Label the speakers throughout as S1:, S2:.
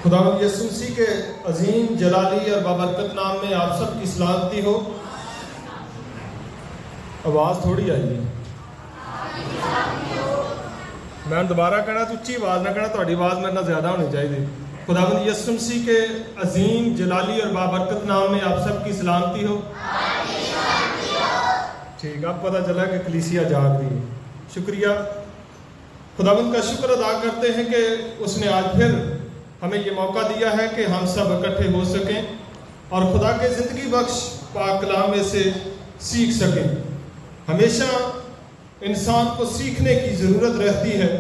S1: خداوند یسوع مسیح کے عظیم جلالی اور بابرکت نام میں آپ سب کی سلامتی ہو۔ آواز تھوڑی آئی ہے، میں دوبارہ کہنا تو اچھی آواز نہ کہنا، تھوڑی آواز میرے نہ زیادہ ہونی چاہیے۔ خداوند یسوع مسیح کے عظیم جلالی اور بابرکت نام میں آپ سب کی سلامتی ہو۔ ٹھیک، اب پتہ چلا کہ کلیسیا جاگ رہی ہے۔ شکریہ، خداوند کا شکر ادا کرتے ہیں کہ اس نے آج پھر ہمیں یہ موقع دیا ہے کہ ہم سب اکٹھے ہو سکیں اور خدا کے زندگی بخش پاک کلام میں سے سیکھ سکیں۔ ہمیشہ انسان کو سیکھنے کی ضرورت رہتی ہے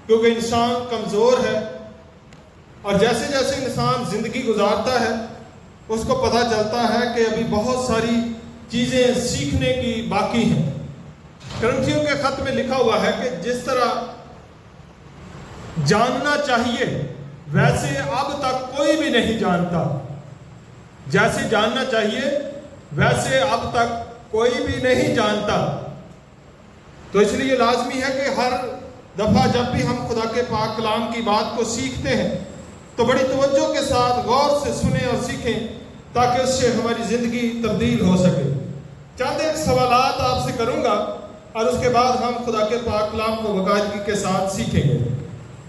S1: کیونکہ انسان کمزور ہے، اور جیسے جیسے انسان زندگی گزارتا ہے اس کو پتہ چلتا ہے کہ ابھی بہت ساری چیزیں سیکھنے کی باقی ہیں۔ کرنتھیوں کے خط میں لکھا ہوا ہے کہ جس طرح جاننا چاہیے ویسے اب تک کوئی بھی نہیں جانتا، جیسے جاننا چاہیے ویسے اب تک کوئی بھی نہیں جانتا۔ تو اس لیے لازمی ہے کہ ہر دفعہ جب بھی ہم خدا کے پاک کلام کی بات کو سیکھتے ہیں تو بڑی توجہ کے ساتھ غور سے سنیں اور سیکھیں تاکہ اس سے ہماری زندگی تبدیل ہو سکے۔ چند ایک سوالات آپ سے کروں گا اور اس کے بعد ہم خدا کے پاک کلام کو باقاعدگی کے ساتھ سیکھیں گے۔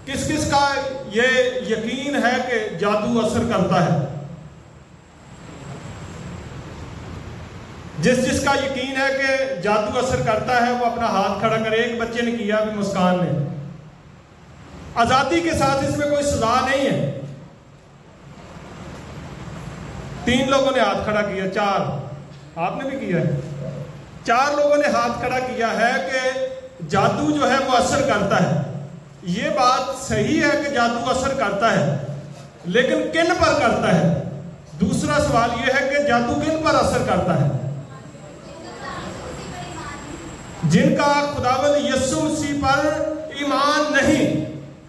S1: کس کس کا یہ یقین ہے کہ جادو اثر کرتا ہے؟ جس جس کا یقین ہے کہ جادو اثر کرتا ہے وہ اپنا ہاتھ کھڑا کرے۔ ایک بچے نے کیا، ابھی مسکان نے۔ آزادی کے ساتھ اس میں کوئی سزا نہیں ہے۔ 3 لوگوں نے ہاتھ کھڑا کیا، 4 آپ نے بھی کیا ہے، 4 لوگوں نے ہاتھ کھڑا کیا ہے کہ جادو جو ہے وہ اثر کرتا ہے۔ یہ بات صحیح ہے کہ جادو اثر کرتا ہے، لیکن کن پر کرتا ہے؟ دوسرا سوال یہ ہے کہ جادو کن پر اثر کرتا ہے؟ جن کا خداوند یسوع مسیح پر ایمان نہیں،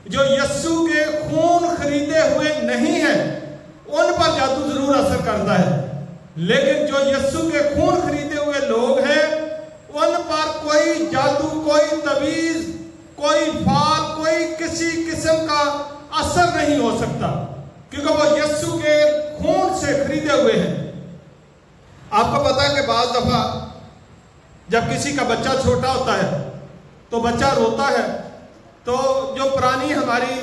S1: جو یسوع کے خون خریدے ہوئے نہیں ہیں، ان پر جادو ضرور اثر کرتا ہے۔ لیکن جو یسوع کے خون خریدے ہوئے لوگ ہیں ان پر کوئی جادو، کوئی تعویذ، کوئی فال، کوئی کسی قسم کا اثر نہیں ہو سکتا کیونکہ وہ یسوع کے خون سے خریدے ہوئے ہیں۔ آپ کو پتا ہے کہ بعض دفعہ جب کسی کا بچہ چھوٹا ہوتا ہے تو بچہ روتا ہے تو جو پرانی ہماری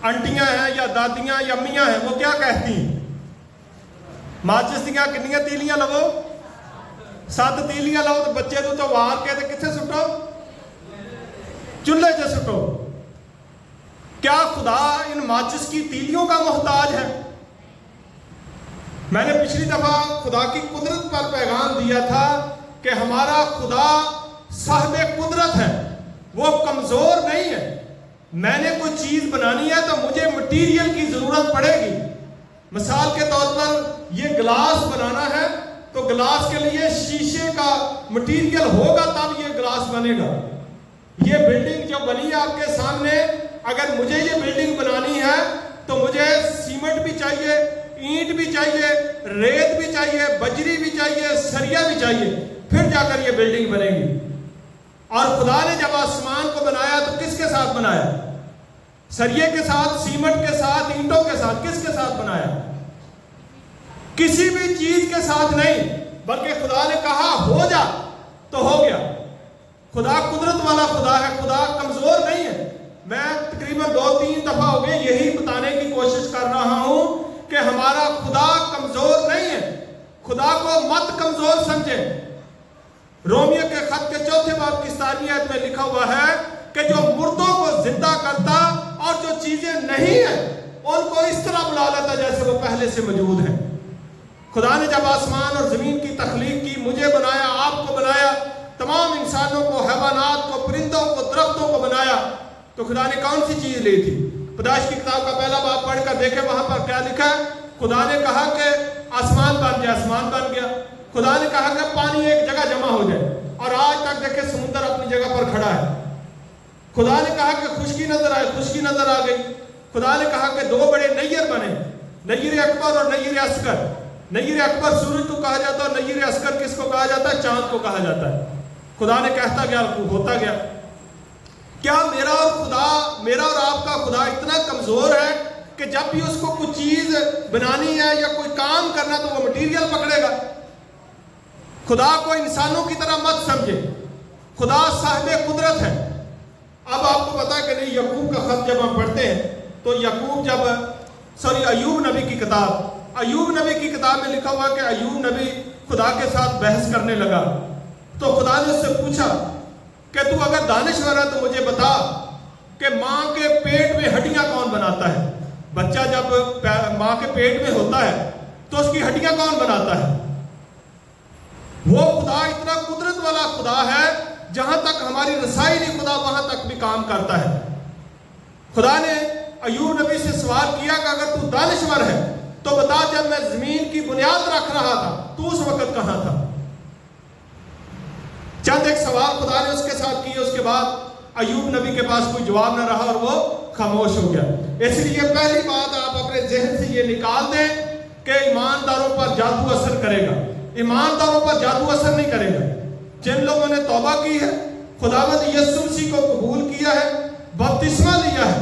S1: انٹیاں ہیں یا دادیاں یا امیاں ہیں وہ کیا کہتی ہیں؟ ماچس دیاں کنیاں تیلیاں لو، 7 تیلیاں لو تو بچے تو وار کے کتنے سٹو؟ چولہے سے سٹو۔ کیا خدا ان ماچس کی تیلیوں کا محتاج ہے؟ میں نے پچھلی دفعہ خدا کی قدرت پر پیغام دیا تھا کہ ہمارا خدا صاحب قدرت ہے، وہ کمزور نہیں ہے۔ میں نے کوئی چیز بنانی ہے تو مجھے مٹیریل کی ضرورت پڑے گی۔ مثال کے طور پر یہ گلاس بنانا ہے تو گلاس کے لیے شیشے کا مٹیریل ہوگا تب یہ گلاس بنے گا۔ یہ بلڈنگ جو بنی ہے آپ کے سامنے، اگر مجھے یہ بلڈنگ بنانی ہے تو مجھے سیمنٹ بھی چاہیے، اینٹ بھی چاہیے، ریت بھی چاہیے، بجری بھی چاہیے، سریا بھی چاہیے، پھر جا کر یہ بلڈنگ بنے گی۔ اور خدا نے جب آسمان کو بنایا تو کس کے ساتھ بنایا؟ سریے کے ساتھ، سیمنٹ کے ساتھ، اینٹوں کے ساتھ۔ کس کے ساتھ بنایا؟ کسی بھی چیز کے ساتھ نہیں، بلکہ خدا نے کہا ہو جا تو ہو گیا۔ خدا قدرت والا خدا ہے، خدا کمزور نہیں ہے۔ میں تقریباً 2-3 دفعہ ہو گئے یہی بتانے کی کوشش کر رہا ہوں کہ ہمارا خدا کمزور نہیں ہے۔ خدا کو مت کمزور سمجھے۔ رومیو کے خط کے 4 باب کی 17 آیت میں لکھا ہوا ہے کہ جو مردوں کو زندہ کرتا اور جو چیزیں نہیں ہیں ان کو اس طرح بلا لیتا جیسے وہ پہلے سے موجود ہیں۔ خدا نے جب آسمان اور زمین کی تخلیق کی، مجھے بنایا، آپ کو بنایا، تمام انسانوں کو، حیوانات کو، پرندوں کو، درختوں کو بنایا، تو خدا نے کون سی چیز لی تھی؟ پیدائش کی کتاب کا 1 باب پڑھ کر دیکھیں، وہاں پر کیا لکھا ہے؟ خدا نے کہا کہ آسمان بن جائے، آسمان بن گیا۔ خدا نے کہا کہ پانی ایک جگہ جمع ہو جائے، اور آج تک دیکھیں سمندر اپنی جگہ پر کھڑا ہے۔ خدا نے کہا کہ خشکی نظر آئے، خشکی نظر آ گئی۔ خدا نے کہا کہ 2 بڑے نیر بنے، نیر اکبر اور نیر اصغر۔ نیر اکبر سورج کو کہا جاتا ہے اور نیر اصغر کس کو کہا جاتا ہے؟ چاند کو کہا جاتا ہے۔ خدا نے کہتا گیا، ہوتا گیا۔ کیا میرا اور آپ کا خدا اتنا کمزور ہے کہ جب بھی اس کو کوئی چیز بنانی ہے یا کوئی کام کرنا تو وہ مٹیریل پکڑے گا. خدا کو انسانوں کی طرح مت سمجھے. خدا صاحب قدرت ہے. اب آپ کو پتا کہ نہیں، یعقوب کا خط جب ہم پڑھتے ہیں تو یعقوب ایوب نبی کی کتاب میں لکھا ہوا کہ ایوب نبی خدا کے ساتھ بحث کرنے لگا. تو خدا نے اس سے پوچھا کہ تو اگر دانشور ہے تو مجھے بتا کہ ماں کے پیٹ میں ہڈیاں کون بناتا ہے؟ بچہ جب ماں کے پیٹ میں ہوتا ہے تو اس کی ہڈیاں کون بناتا ہے؟ وہ خدا اتنا قدرت والا خدا ہے، جہاں تک ہماری رسائی نہیں خدا وہاں تک بھی کام کرتا ہے. خدا نے ایوب نبی سے سوال کیا کہ اگر تو دانشور ہے تو بتا جب میں زمین کی بنیاد رکھ رہا تھا تو اس وقت کہاں تھا؟ چند ایک سوال خدا نے اس کے ساتھ کیے. اس کے بعد ایوب نبی کے پاس کوئی جواب نہ رہا اور وہ خاموش ہو گیا. اس لیے پہلی بات آپ اپنے ذہن سے یہ نکال دیں کہ ایمانداروں پر جادو اثر کرے گا. ایمانداروں پر جادو اثر نہیں کرے گا. جن لوگوں نے توبہ کی ہے، خداوند یسوع مسیح کو قبول کیا ہے، بپتسمہ لیا ہے،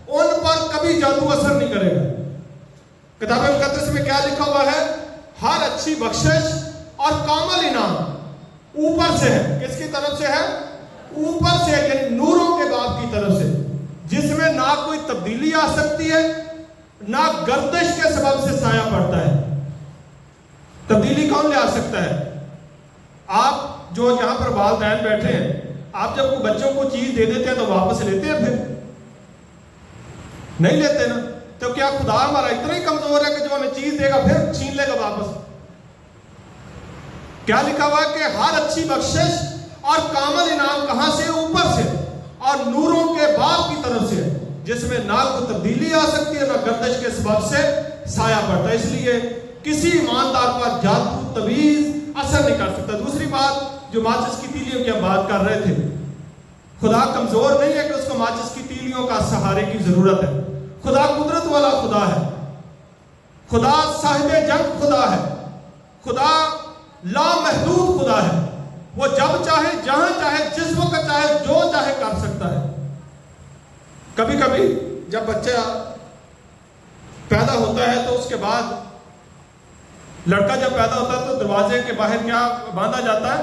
S1: ان پر کبھی جادو اثر نہیں کرے گا. کتاب مقدس میں کیا لکھا ہوا ہے؟ ہر اچھی بخشش اور کامل انعام اوپر سے ہے. کس کی طرف سے ہے؟ اوپر سے، یعنی نوروں کے باپ کی طرف سے، جس میں نہ کوئی تبدیلی آ سکتی ہے، نہ گردش کے سبب سے سایہ پڑتا ہے. تبدیلی کون لے آ سکتا ہے؟ آپ جو یہاں پر والدین بیٹھے ہیں، آپ جب کوئی بچوں کو چیز دے دیتے ہیں تو واپس لیتے ہیں؟ پھر نہیں لیتے نا. تو کیا خدا ہمارا اتنا ہی کمزور ہے کہ جو ہمیں چیز دے گا پھر چھین لے گا واپس؟ کیا لکھا ہوا ہے کہ ہر اچھی بخشش اور کامل انعام کہاں سے؟ اوپر سے، اور نوروں کے باپ کی طرف سے، جس میں نہ کوئی تبدیلی آ سکتی ہے، نہ گردش کے سبب سے سایہ پڑتا ہے. اس لیے کسی ایماندار پر جادو تویز اثر نہیں کر سکتا. دوسری بات جو ماچس کی تیلیوں کی ہم بات کر رہے تھے، خدا کمزور نہیں ہے کہ اس کو ماچس کی تیلیوں کا سہارے کی ضرورت ہے. خدا قدرت والا خدا ہے. خدا صاحب جنگ خدا ہے. خدا لامحدود خدا ہے. وہ جب چاہے، جہاں چاہے، جس وقت چاہے، جو چاہے کر سکتا ہے. کبھی کبھی جب بچہ پیدا ہوتا ہے تو اس کے بعد لڑکا جب پیدا ہوتا ہے تو دروازے کے باہر کیا باندھا جاتا ہے؟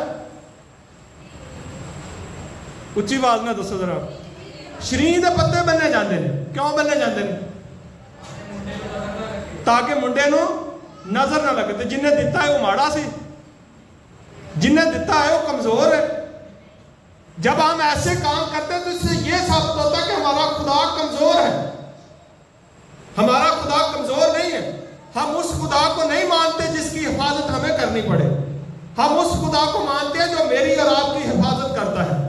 S1: اچھی آواز میں دسو ذرا. شرین دے پتے بننے جاندے نے. کیوں بننے جاندے نے؟ تاکہ منڈے نو نظر نہ لگے. تو جنہیں دیتا ہے وہ ماڑا سی، جنہیں دیتا ہے وہ کمزور ہے. جب ہم ایسے کام کرتے ہیں تو اس سے یہ ثابت ہوتا ہے کہ ہمارا خدا کمزور ہے. ہمارا خدا کمزور نہیں ہے. ہم اس خدا کو نہیں مانتے جس کی حفاظت ہمیں کرنی پڑے. ہم اس خدا کو مانتے ہیں جو میری اور آپ کی حفاظت کرتا ہے.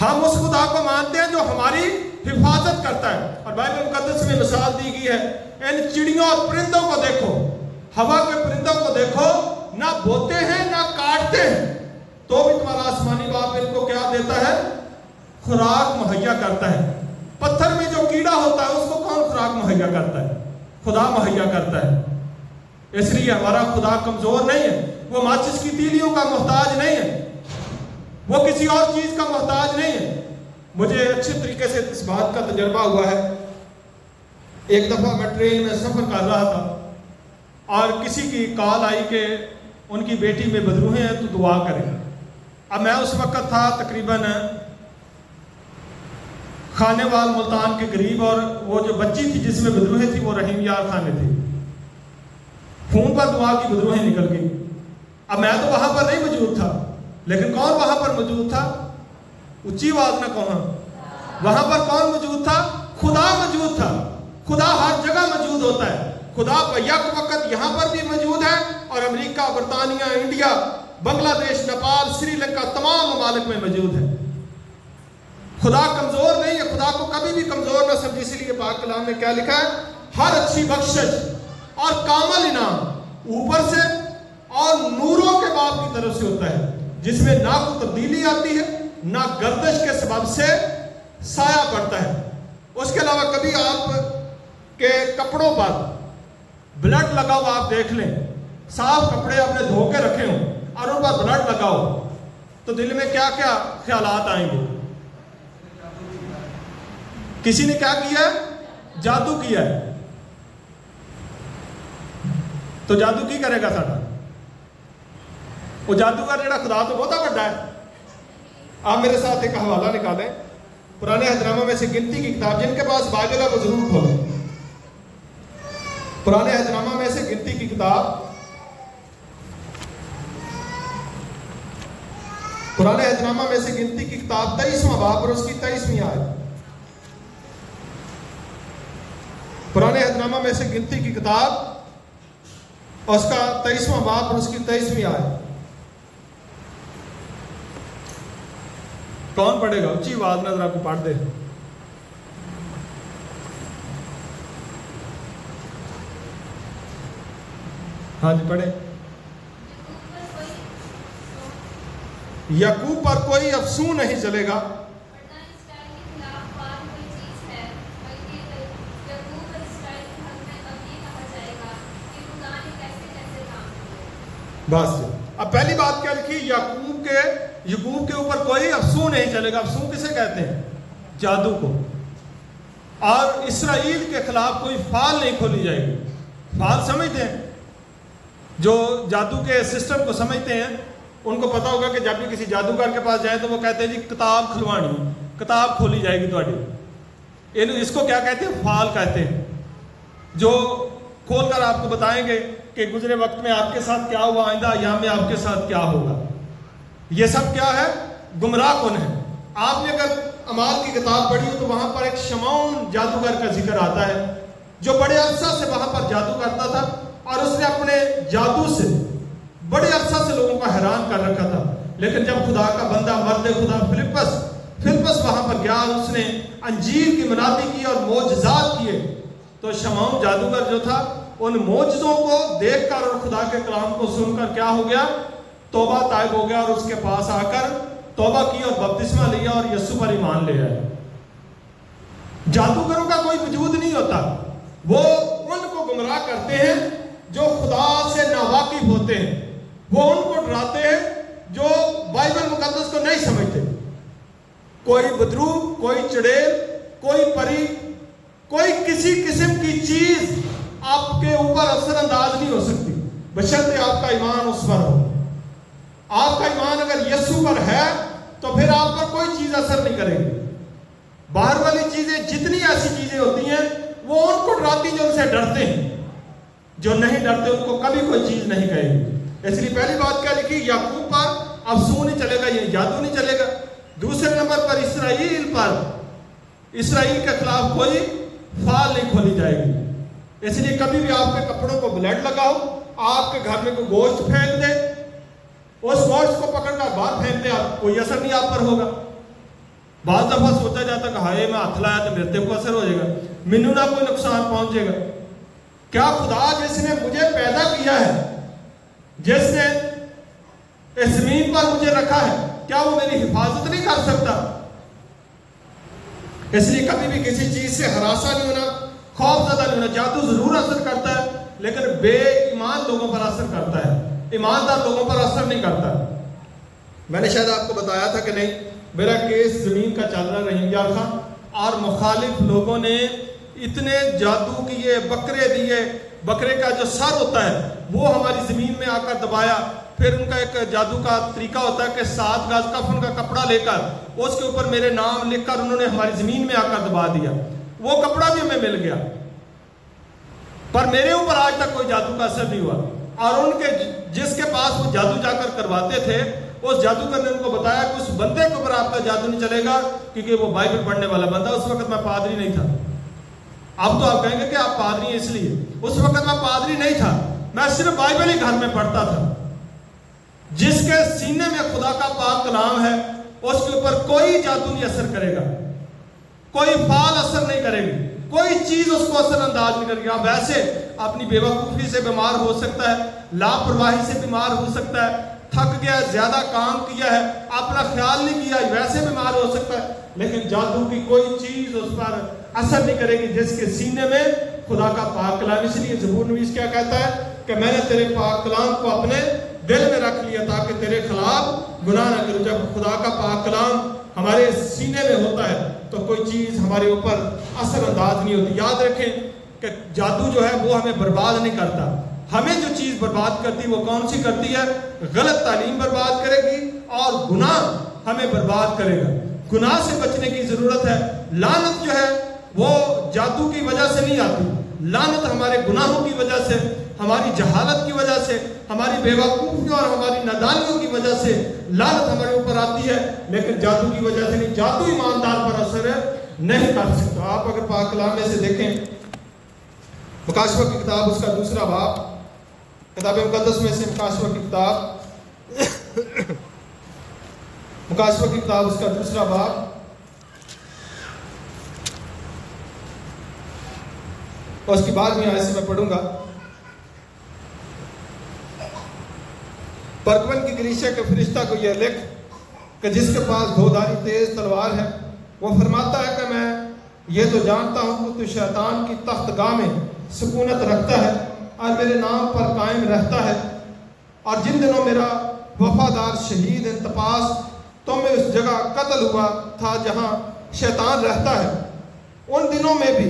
S1: ہم اس خدا کو مانتے ہیں جو ہماری حفاظت کرتا ہے. اور بائبل مقدس میں مثال دی گئی ہے، ان چڑیوں اور پرندوں کو دیکھو، ہوا کے پرندوں کو دیکھو، نہ بوتے ہیں نہ کاٹتے ہیں، تو بھی تمہارا آسمانی باپ ان کو کیا دیتا ہے؟ خوراک مہیا کرتا ہے. پتھر میں جو کیڑا ہوتا ہے اس کو کون خوراک مہیا کرتا ہے؟ خدا مہیا کرتا ہے. اس لیے ہمارا خدا کمزور نہیں ہے. وہ ماچس کی تیلیوں کا محتاج نہیں ہے. وہ کسی اور چیز کا محتاج نہیں ہے. مجھے اچھے طریقے سے اس بات کا تجربہ ہوا ہے. ایک دفعہ میں ٹرین میں سفر کر رہا تھا اور کسی کی کال آئی کہ ان کی بیٹی میں بدروہیں ہیں تو دعا کریں. اب میں اس وقت تھا تقریباً خانے وال ملتان کے قریب، اور وہ جو بچی تھی جس میں بدروہیں تھی وہ رحیم یار خانے تھی. فون پر دعا کی بدروہیں نکل گئی. اب میں تو وہاں پر نہیں موجود تھا، لیکن کون وہاں پر موجود تھا؟ اچھی آواز نہ کہو. وہاں پر کون موجود تھا؟ خدا موجود تھا. خدا ہر جگہ موجود ہوتا ہے. خدا یک وقت یہاں پر بھی موجود ہے، اور امریکہ، برطانیہ، انڈیا، بنگلہ دیش، نیپال، سری لنکا، تمام ممالک میں موجود ہے. خدا کمزور نہیں ہے. خدا کو کبھی بھی کمزور نہ سمجھے. اسی لیے پاک کلام میں کیا لکھا ہے؟ ہر اچھی بخشش اور کامل انعام اوپر سے اور نوروں کے باپ کی طرف سے ہوتا ہے، جس میں نہ کوئی تبدیلی آتی ہے، نہ گردش کے سبب سے سایہ پڑتا ہے. اس کے علاوہ کبھی آپ کے کپڑوں پر بلڈ لگا ہوا آپ دیکھ لیں، صاف کپڑے آپ نے دھو کے رکھے ہوں اور ان پر بلڈ لگا ہو، تو دل میں کیا کیا خیالات آئیں گے؟ کسی نے کیا کیا ہے؟ جادو کیا ہے. تو جادو کی کرے گا ساڈا؟ وہ جادوگر جڑا خدا تو بہت بڑا ہے. آپ میرے ساتھ ایک حوالہ نکالیں پرانے اہدنامہ میں سے گنتی کی کتاب. جن کے پاس بائبل ہے وہ ضرور کھولیں. پرانے اہدنامہ میں سے گنتی کی کتاب، پرانے اہدنامہ میں سے گنتی کی کتاب 23واں باب اور اس کی 23ویں آیت. پرانے اہدنامہ میں سے گنتی کی کتاب اور اس کا 23واں باب اور اس کی 23ویں آیت. کون پڑھے گا؟ اونچی آواز میں ذرا کو پڑھ دے. ہاں جی پڑھے. یعقوب پر کوئی افسون نہیں چلے گا. بس اب پہلی بات کیا لکھی؟ یعقوب کے اوپر کوئی افسون نہیں چلے گا. افسون کسے کہتے ہیں؟ جادو کو. اور اسرائیل کے خلاف کوئی فال نہیں کھولی جائے گی. فال سمجھتے ہیں؟ جو جادو کے سسٹم کو سمجھتے ہیں ان کو پتا ہوگا کہ جب بھی کسی جادوگر کے پاس جائیں تو وہ کہتے ہیں جی کتاب کھلوانی، کتاب کھولی جائے گی تھوڑی. اس کو کیا کہتے ہیں؟ فال کہتے ہیں. جو کھول کر آپ کو بتائیں گے کہ گزرے وقت میں آپ کے ساتھ کیا ہوا، آئندہ ایام میں آپ کے ساتھ کیا ہوگا. یہ سب کیا ہے؟ گمراہ کن ہے. آپ نے اگر اعمال کی کتاب پڑھی ہو تو وہاں پر ایک شمعون جادوگر کا ذکر آتا ہے جو بڑے عرصہ سے وہاں پر جادو کرتا تھا اور اس نے اپنے جادو سے بڑے عرصہ سے لوگوں کو حیران کر رکھا تھا. لیکن جب خدا کا بندہ مرد خدا فلپس وہاں پر گیا، اس نے انجیل کی منادی کی اور معجزات کیے، تو شمعون جادوگر جو تھا ان معجزوں کو دیکھ کر اور خدا کے کلام کو سن کر کیا ہو گیا؟ توبہ طائب ہو گیا اور اس کے پاس آ کر توبہ کی اور بپتسمہ لیا اور یسوع پر ایمان لے آیا. جادوگروں کا کوئی وجود نہیں ہوتا. وہ ان کو گمراہ کرتے ہیں جو خدا سے ناواقف ہوتے ہیں. وہ ان کو ڈراتے ہیں جو بائبل مقدس کو نہیں سمجھتے. کوئی بدرو، کوئی چڑیل، کوئی پری، کوئی کسی قسم کی چیز آپ کے اوپر اثر انداز نہیں ہو سکتی بشرطے آپ کا ایمان اس پر ہو. آپ کا ایمان اگر یسوع پر ہے تو پھر آپ پر کوئی چیز اثر نہیں کرے گی. باہر والی چیزیں جتنی ایسی چیزیں ہوتی ہیں وہ ان کو ڈراتی جو ان سے ڈرتے ہیں. جو نہیں ڈرتے ان کو کبھی کوئی چیز نہیں کہے گی. اس لیے پہلی بات کیا لکھی؟ یعقوب پر افسون نہیں چلے گا، یہ جادو نہیں چلے گا. دوسرے نمبر پر اسرائیل کے خلاف کوئی فال نہیں کھولی جائے گی. اس لیے کبھی بھی آپ کے کپڑوں کو بلڈ لگاؤ، آپ کے گھر میں کوئی گوشت پھینک دے، اس گوشت کو پکڑ کر باہر پھینک دے، کوئی اثر نہیں آپ پر ہوگا. بعض دفعہ سوچا جاتا کہ ہائے میں ہاتھ لایا تو میرے تے کو اثر ہو جائے گا، مینوں نہ کوئی نقصان پہنچے گا. کیا خدا جس نے مجھے پیدا کیا ہے، جس نے اس زمین پر مجھے رکھا ہے، کیا وہ میری حفاظت نہیں کر سکتا؟ اس لیے کبھی بھی کسی چیز سے ہراساں نہیں ہونا، خوف زدہ نہیں ہونا. جادو ضرور اثر کرتا ہے لیکن بے ایمان لوگوں پر اثر کرتا ہے، ایماندار لوگوں پر اثر نہیں کرتا. میں نے شاید آپ کو بتایا تھا کہ نہیں، میرا کیس زمین کا چل رہا رحیم یار خان، اور مخالف لوگوں نے اتنے جادو کیے، بکرے دیے، بکرے کا جو سر ہوتا ہے وہ ہماری زمین میں آ کر دبایا. پھر ان کا ایک جادو کا طریقہ ہوتا ہے کہ 7 گز کفن کا کپڑا لے کر اس کے اوپر میرے نام لکھ کر انہوں نے ہماری زمین میں آ کر دبا دیا. وہ کپڑا بھی ہمیں مل گیا پر میرے اوپر آج تک کوئی جادو کا اثر نہیں ہوا. اور ان کے جس کے پاس وہ جادو جا کر کرواتے تھے اس جادوگر نے ان کو بتایا کہ اس بندے کے اوپر آپ کا جادو نہیں چلے گا کیونکہ وہ بائبل پڑھنے والا بندہ. اس وقت میں پادری نہیں تھا. اب تو آپ کہیں گے کہ آپ پادری ہیں اس لیے. اس وقت میں پادری نہیں تھا، میں صرف بائبل ہی گھر میں پڑھتا تھا. جس کے سینے میں خدا کا پاک کلام ہے اس کے اوپر کوئی جادو نہیں اثر کرے گا، کوئی فال اثر نہیں کرے گی، کوئی چیز اس کو اثر انداز نہیں کرے گی. آپ ویسے اپنی بے وقوفی سے بیمار ہو سکتا ہے، لاپرواہی سے بیمار ہو سکتا ہے، تھک گیا، زیادہ کام کیا ہے، اپنا خیال نہیں کیا، ویسے بیمار ہو سکتا ہے، لیکن جادو کی کوئی چیز اس پر اثر نہیں کرے گی جس کے سینے میں خدا کا پاک کلام. اس لیے زبور نویس کیا کہتا ہے کہ میں نے تیرے پاک کلام کو اپنے دل میں رکھ لیا تاکہ تیرے خلاف گناہ نہ کروں. جب خدا کا پاک کلام ہمارے سینے میں ہوتا ہے تو کوئی چیز ہمارے اوپر اثر انداز نہیں ہوتی. یاد رکھیں کہ جادو جو ہے وہ ہمیں برباد نہیں کرتا. ہمیں جو چیز برباد کرتی وہ کون سی کرتی ہے؟ غلط تعلیم برباد کرے گی اور گناہ ہمیں برباد کرے گا. گناہ سے بچنے کی ضرورت ہے. لعنت جو ہے وہ جادو کی وجہ سے نہیں آتی. لعنت ہمارے گناہوں کی وجہ سے، ہماری جہالت کی وجہ سے، ہماری بے وقوفیوں اور ہماری نادانیوں کی وجہ سے لعنت ہمارے اوپر آتی ہے، لیکن جادو کی وجہ سے نہیں. جادو ایماندار پر اثر نہیں کر سکتا. آپ اگر پاک کلام میں سے دیکھیں مکاشفہ کی کتاب اس کا 2 باب، کتاب مقدس میں سے مکاشفہ کی کتاب مکاشفہ کی کتاب اس کا 2 باب اور اس کی بعد میں آیت سے میں پڑھوں گا. پرگمن کی کلیسیا کے فرشتہ کو یہ لکھ کہ جس کے پاس 2 دھاری تیز تلوار ہے، وہ فرماتا ہے کہ میں یہ تو جانتا ہوں کہ تو شیطان کی تخت گاہ میں سکونت رکھتا ہے اور میرے نام پر قائم رہتا ہے، اور جن دنوں میرا وفادار شہید انتپاس تو میں اس جگہ قتل ہوا تھا جہاں شیطان رہتا ہے، ان دنوں میں بھی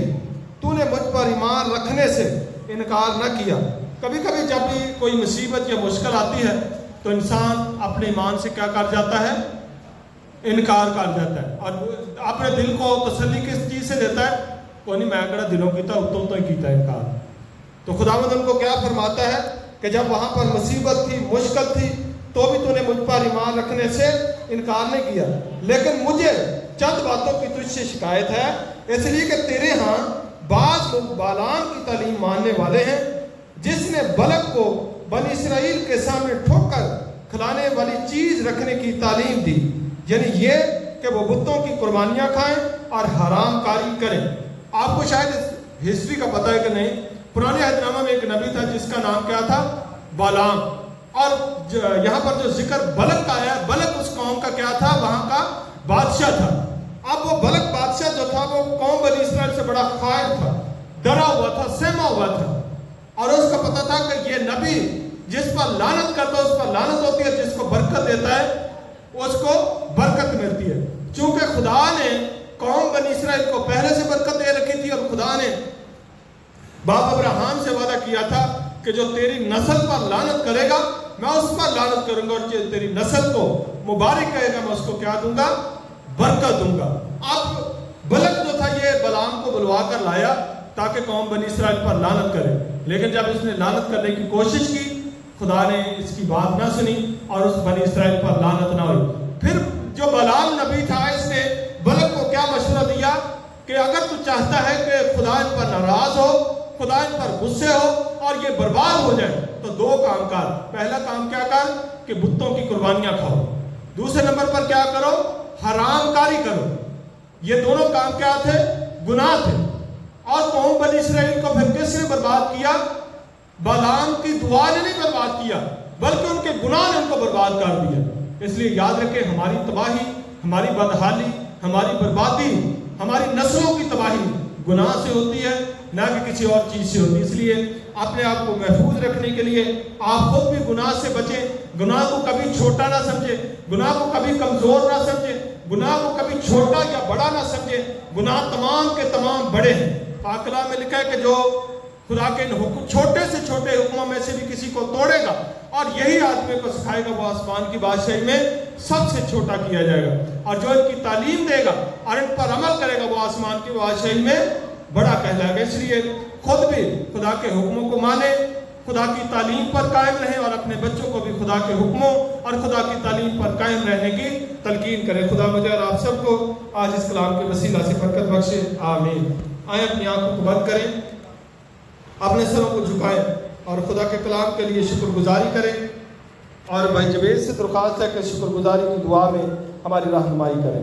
S1: تو نے مجھ پر ایمان رکھنے سے انکار نہ کیا. کبھی کبھی جب بھی کوئی مصیبت یا مشکل آتی ہے تو انسان اپنے ایمان سے کیا کر جاتا ہے؟ انکار کر جاتا ہے، اور اپنے دل کو تسلی کس چیز سے دیتا ہے؟ کوئی نہیں، میں اگر دلوں کی تو ہی کیتا ہے انکار. تو خداوند ان کو کیا فرماتا ہے کہ جب وہاں پر مصیبت تھی، مشکل تھی، تو بھی تو نے مجھ پر ایمان رکھنے سے انکار نہیں کیا، لیکن مجھے چند باتوں کی تجھ سے شکایت ہے، اس لیے کہ تیرے ہاں بعض لوگ بالام کی تعلیم ماننے والے ہیں، جس نے بلک کو بنی اسرائیل کے سامنے ٹھوکر کھلانے والی چیز رکھنے کی تعلیم دی، یعنی یہ کہ وہ بتوں کی قربانیاں کھائیں اور حرام کاری کریں. آپ کو شاید ہسٹری کا پتہ ہے کہ نہیں، پرانے عہد نامہ میں ایک نبی تھا جس کا نام کیا تھا؟ بالام. اور یہاں پر جو ذکر بلک کا ہے، بلک اس قوم کا کیا تھا؟ وہاں کا بادشاہ تھا. اب وہ بلک بادشاہ جو تھا وہ قوم بنی اسرائیل سے بڑا خائف تھا، ڈرا ہوا تھا، سہما ہوا تھا، اور اس کا پتہ تھا کہ یہ نبی جس پر لعنت کرتا ہے اس پر لعنت ہوتی ہے، جس کو برکت دیتا ہے اس کو برکت ملتی ہے. چونکہ خدا نے قوم بنی اسرائیل کو پہلے سے برکت دے رکھی تھی، اور خدا نے باپ ابراہیم سے وعدہ کیا تھا کہ جو تیری نسل پر لعنت کرے گا میں اس پر لعنت کروں گا، اور جو تیری نسل کو مبارک کہے گا میں اس کو کیا دوں گا؟ برکت دوں گا. اب بلک جو تھا یہ بلام کو بلوا کر لایا تاکہ قوم بنی اسرائیل پر لعنت کرے، لیکن جب اس نے لعنت کرنے کی کوشش کی خدا نے اس کی بات نہ سنی اور اس بنی اسرائیل پر لعنت نہ ہوئی. پھر جو بلام نبی تھا اس نے بلک کو کیا مشورہ دیا کہ اگر تو چاہتا ہے کہ خدا ان پر ناراض ہو، خدا ان پر غصے ہو اور یہ برباد ہو جائے تو 2 کام کر. پہلا کام کیا کر کہ بتوں کی قربانیاں کھاؤ. دوسرے نمبر پر کیا کرو؟ حرام کاری کرو. یہ دونوں کام کیا تھے؟ گناہ تھے. اور قوم بنی اسرائیل کو پھر کس نے برباد کیا؟ بالام کی دعا نے نہیں برباد کیا، بلکہ ان کے گناہ نے ان کو برباد کر دیا. اس لیے یاد رکھیں ہماری تباہی، ہماری بدحالی، ہماری بربادی، ہماری نسلوں کی تباہی گناہ سے ہوتی ہے، نہ کہ کسی اور چیز سے ہوتی ہے. اس لیے اپنے آپ کو محفوظ رکھنے کے لیے آپ خود بھی گناہ سے بچیں. گناہ کو کبھی چھوٹا نہ سمجھیں، گناہ کو کبھی کمزور نہ سمجھیں، گناہ کو کبھی چھوٹا یا بڑا نہ سمجھیں. گناہ تمام کے تمام بڑے ہیں. پاک کلام میں لکھا ہے کہ جو خدا کے چھوٹے سے چھوٹے حکموں میں سے بھی کسی کو توڑے گا اور یہی آدمی کو سکھائے گا وہ آسمان کی بادشاہی میں سب سے چھوٹا کیا جائے گا. اور جو ان کی تعلیم دے گا اور ان پر عمل کرے گا وہ آسمان کی بادشاہی میں بڑا کہلائے گا. اس لیے خود بھی خدا کے حکموں کو مانیں، خدا کی تعلیم پر قائم رہیں اور اپنے بچوں کو بھی خدا کے حکموں اور خدا کی تعلیم پر قائم رہنے کی تلقین کریں. خدا مجھے اور آپ سب کو آج اس کلام کے وسیلہ سے برکت بخشے. آمین. آئیں اپنی آنکھوں کو بند کریں، اپنے سروں کو جھکائیں اور خدا کے کلام کے لیے شکر گزاری کریں. اور بھائی جبیل سے درخواست ہے کہ شکر گزاری کی دعا میں ہماری رہنمائی کریں.